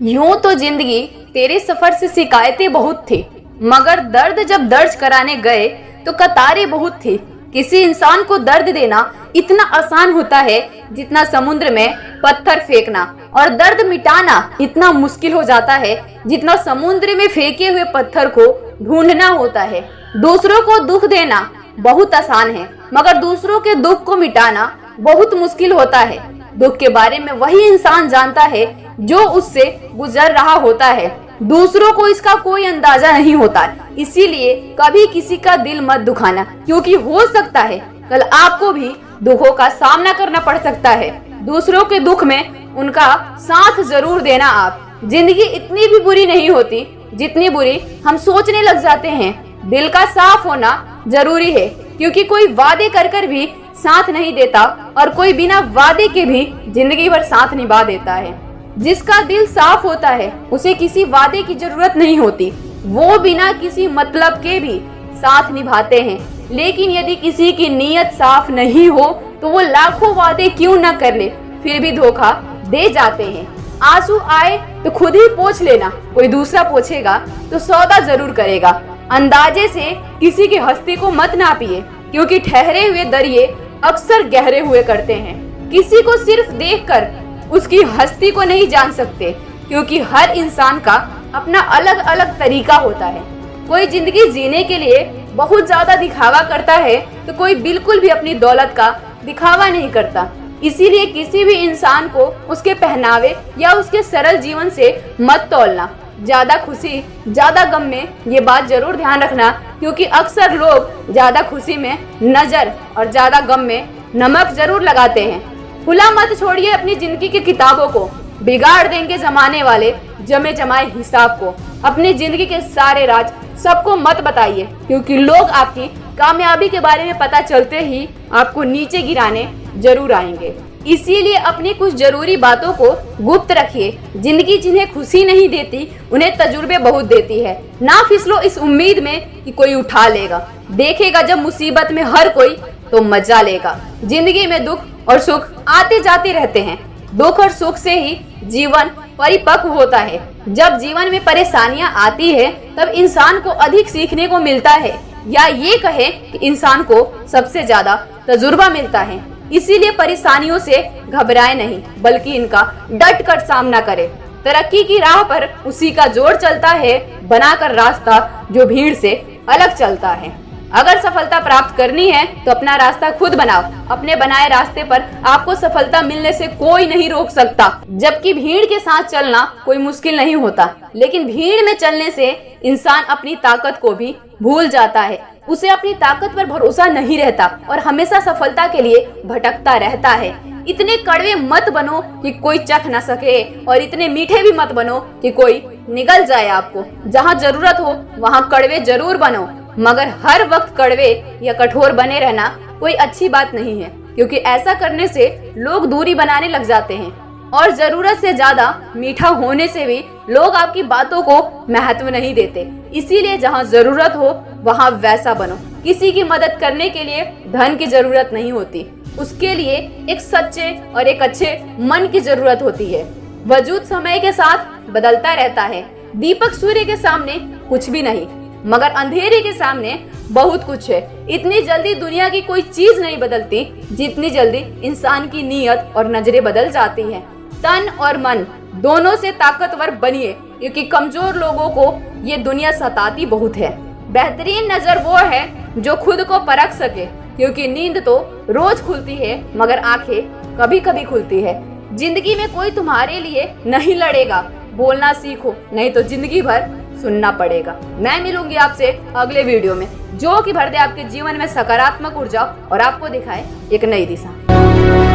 यूं तो जिंदगी तेरे सफर से शिकायतें बहुत थी, मगर दर्द जब दर्ज कराने गए तो कतारें बहुत थी। किसी इंसान को दर्द देना इतना आसान होता है जितना समुद्र में पत्थर फेंकना, और दर्द मिटाना इतना मुश्किल हो जाता है जितना समुद्र में फेंके हुए पत्थर को ढूंढना होता है। दूसरों को दुख देना बहुत आसान है, मगर दूसरों के दुख को मिटाना बहुत मुश्किल होता है। दुख के बारे में वही इंसान जानता है जो उससे गुजर रहा होता है, दूसरों को इसका कोई अंदाजा नहीं होता। इसीलिए कभी किसी का दिल मत दुखाना, क्योंकि हो सकता है कल आपको भी दुखों का सामना करना पड़ सकता है। दूसरों के दुख में उनका साथ जरूर देना। आप जिंदगी इतनी भी बुरी नहीं होती जितनी बुरी हम सोचने लग जाते हैं। दिल का साफ होना जरूरी है, क्योंकि कोई वादे कर भी साथ नहीं देता और कोई बिना वादे के भी जिंदगी भर साथ निभा देता है। जिसका दिल साफ होता है उसे किसी वादे की जरूरत नहीं होती, वो बिना किसी मतलब के भी साथ निभाते हैं। लेकिन यदि किसी की नीयत साफ नहीं हो तो वो लाखों वादे क्यों न कर ले, फिर भी धोखा दे जाते हैं। आंसू आए तो खुद ही पोंछ लेना, कोई दूसरा पोंछेगा तो सौदा जरूर करेगा। अंदाजे से किसी की हस्ती को मत नापिए, क्योंकि ठहरे हुए दरिये अक्सर गहरे हुए करते हैं। किसी को सिर्फ देखकर उसकी हस्ती को नहीं जान सकते, क्योंकि हर इंसान का अपना अलग अलग तरीका होता है। कोई जिंदगी जीने के लिए बहुत ज्यादा दिखावा करता है तो कोई बिल्कुल भी अपनी दौलत का दिखावा नहीं करता। इसीलिए किसी भी इंसान को उसके पहनावे या उसके सरल जीवन से मत तौलना। ज्यादा खुशी ज्यादा गम में ये बात जरूर ध्यान रखना, क्योंकि अक्सर लोग ज्यादा खुशी में नजर और ज्यादा गम में नमक जरूर लगाते हैं। खुला मत छोड़िए अपनी जिंदगी की किताबों को, बिगाड़ देंगे जमाने वाले जमे जमाए हिसाब को। अपनी जिंदगी के सारे राज सबको मत बताइए, क्योंकि लोग आपकी कामयाबी के बारे में पता चलते ही आपको नीचे गिराने जरूर आएंगे। इसीलिए अपनी कुछ जरूरी बातों को गुप्त रखिए। जिंदगी जिन्हें खुशी नहीं देती उन्हें तजुर्बे बहुत देती है। ना फिसलो इस उम्मीद में कि कोई उठा लेगा, देखेगा जब मुसीबत में हर कोई तो मजा लेगा। जिंदगी में दुख और सुख आते जाते रहते हैं। दुख और सुख से ही जीवन परिपक्व होता है। जब जीवन में परेशानियां आती है तब इंसान को अधिक सीखने को मिलता है, या ये कहे कि इंसान को सबसे ज्यादा तजुर्बा मिलता है। इसीलिए परेशानियों से घबराए नहीं, बल्कि इनका डट कर सामना करें। तरक्की की राह पर उसी का जोर चलता है, बनाकर रास्ता जो भीड़ से अलग चलता है। अगर सफलता प्राप्त करनी है तो अपना रास्ता खुद बनाओ। अपने बनाए रास्ते पर आपको सफलता मिलने से कोई नहीं रोक सकता। जबकि भीड़ के साथ चलना कोई मुश्किल नहीं होता, लेकिन भीड़ में चलने से इंसान अपनी ताकत को भी भूल जाता है। उसे अपनी ताकत पर भरोसा नहीं रहता और हमेशा सफलता के लिए भटकता रहता है। इतने कड़वे मत बनो कि कोई चख न सके, और इतने मीठे भी मत बनो कि कोई निगल जाए आपको। जहाँ जरूरत हो वहाँ कड़वे जरूर बनो, मगर हर वक्त कड़वे या कठोर बने रहना कोई अच्छी बात नहीं है, क्योंकि ऐसा करने से लोग दूरी बनाने लग जाते हैं। और जरूरत से ज्यादा मीठा होने से भी लोग आपकी बातों को महत्व नहीं देते। इसीलिए जहाँ जरूरत हो वहाँ वैसा बनो। किसी की मदद करने के लिए धन की जरूरत नहीं होती, उसके लिए एक सच्चे और एक अच्छे मन की जरूरत होती है। वजूद समय के साथ बदलता रहता है। दीपक सूर्य के सामने कुछ भी नहीं, मगर अंधेरे के सामने बहुत कुछ है। इतनी जल्दी दुनिया की कोई चीज नहीं बदलती जितनी जल्दी इंसान की नीयत और नजरें बदल जाती हैं। तन और मन दोनों से ताकतवर बनिए, क्योंकि कमजोर लोगों को ये दुनिया सताती बहुत है। बेहतरीन नजर वो है जो खुद को परख सके, क्योंकि नींद तो रोज खुलती है मगर आंखें कभी कभी खुलती है। जिंदगी में कोई तुम्हारे लिए नहीं लड़ेगा। बोलना सीखो, नहीं तो जिंदगी भर सुनना पड़ेगा। मैं मिलूंगी आपसे अगले वीडियो में, जो कि भर दे आपके जीवन में सकारात्मक ऊर्जा और आपको दिखाए एक नई दिशा।